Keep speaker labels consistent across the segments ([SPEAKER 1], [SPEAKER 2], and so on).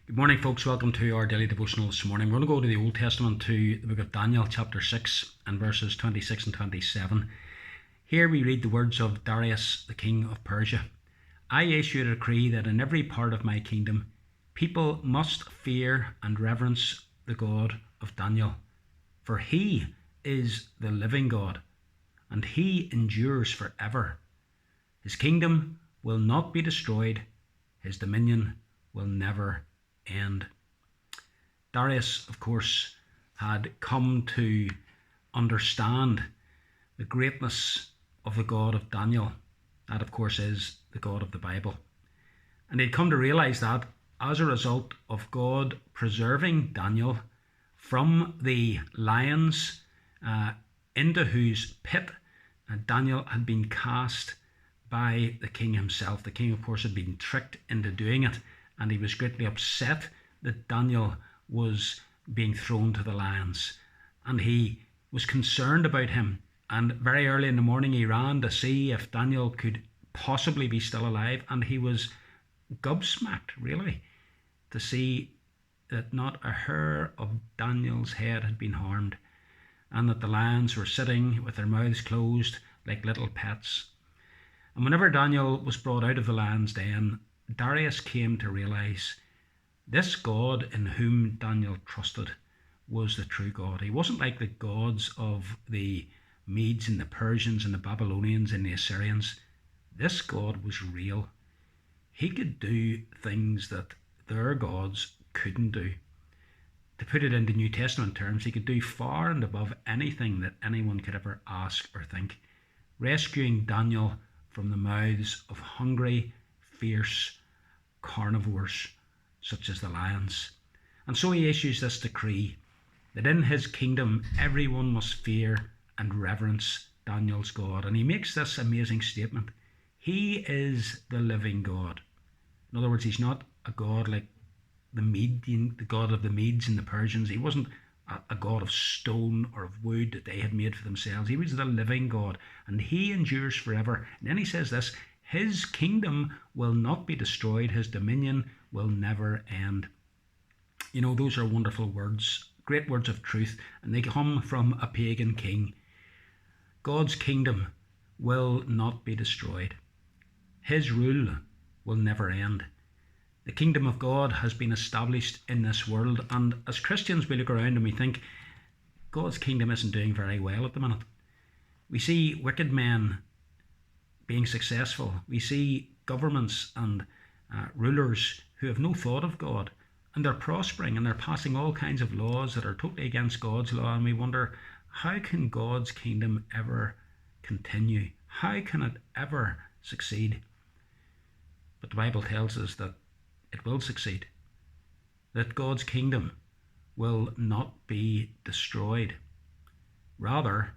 [SPEAKER 1] Good morning, folks. Welcome to our daily devotional this morning. We're going to go to the Old Testament, to the book of Daniel, chapter 6 and verses 26 and 27. Here we read the words of Darius, the king of Persia. I issue a decree that in every part of my kingdom, people must fear and reverence the God of Daniel. For he is the living God, and he endures forever. His kingdom will not be destroyed. His dominion will never end. Darius, of course, had come to understand the greatness of the God of Daniel. That, of course, is the God of the Bible. And he'd come to realize that as a result of God preserving Daniel from the lions, into whose pit Daniel had been cast by the king himself. The king, of course, had been tricked into doing it, and he was greatly upset that Daniel was being thrown to the lions. And he was concerned about him, and very early in the morning he ran to see if Daniel could possibly be still alive, and he was gobsmacked, really, to see that not a hair of Daniel's head had been harmed, and that the lions were sitting with their mouths closed like little pets. And whenever Daniel was brought out of the lion's den, Darius came to realize this God in whom Daniel trusted was the true God. He wasn't like the gods of the Medes and the Persians and the Babylonians and the Assyrians. This God was real. He could do things that their gods couldn't do. To put it into New Testament terms, he could do far and above anything that anyone could ever ask or think, rescuing Daniel from the mouths of hungry, fierce carnivores such as the lions. And so he issues this decree that in his kingdom everyone must fear and reverence Daniel's God. And he makes this amazing statement: he is the living God. In other words, he's not a God like the God of the Medes and the Persians. He wasn't a God of stone or of wood that they had made for themselves. He was the living God, and he endures forever. And then he says this: his kingdom will not be destroyed. His dominion will never end. You know, those are wonderful words, great words of truth, and they come from a pagan king. God's kingdom will not be destroyed. His rule will never end. The kingdom of God has been established in this world, and as Christians we look around and we think God's kingdom isn't doing very well at the minute. We see wicked men being successful. We see governments and rulers who have no thought of God, and they're prospering and they're passing all kinds of laws that are totally against God's law, and we wonder, how can God's kingdom ever continue? How can it ever succeed? But the Bible tells us that it will succeed, that God's kingdom will not be destroyed. Rather,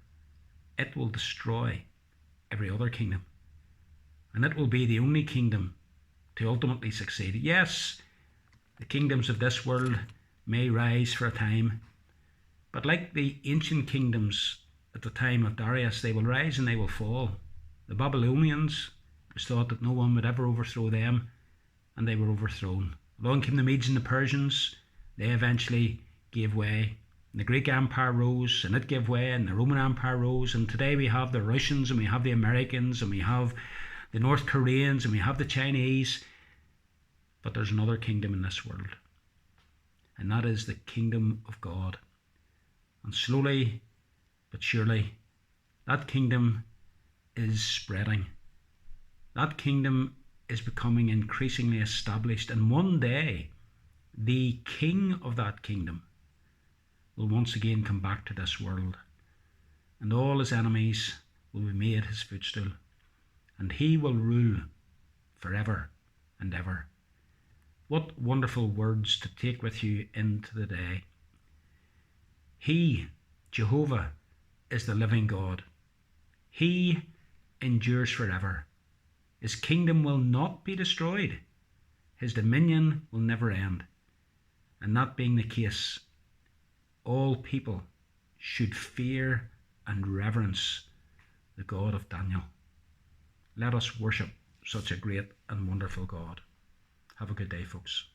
[SPEAKER 1] it will destroy every other kingdom, and it will be the only kingdom to ultimately succeed. Yes, the kingdoms of this world may rise for a time, but like the ancient kingdoms at the time of Darius, they will rise and they will fall. The Babylonians, it was thought that no one would ever overthrow them, and they were overthrown. Along came the Medes and the Persians. They eventually gave way. And the Greek Empire rose, and it gave way, and the Roman Empire rose, and today we have the Russians, and we have the Americans, and we have the North Koreans, and we have the Chinese. But there's another kingdom in this world, and that is the kingdom of God. And slowly but surely, that kingdom is spreading. That kingdom is becoming increasingly established, and one day the king of that kingdom will once again come back to this world, and all his enemies will be made his footstool, and he will rule forever and ever. What wonderful words to take with you into the day. He, Jehovah, is the living God. He endures forever. His kingdom will not be destroyed. His dominion will never end. And that being the case, all people should fear and reverence the God of Daniel. Let us worship such a great and wonderful God. Have a good day, folks.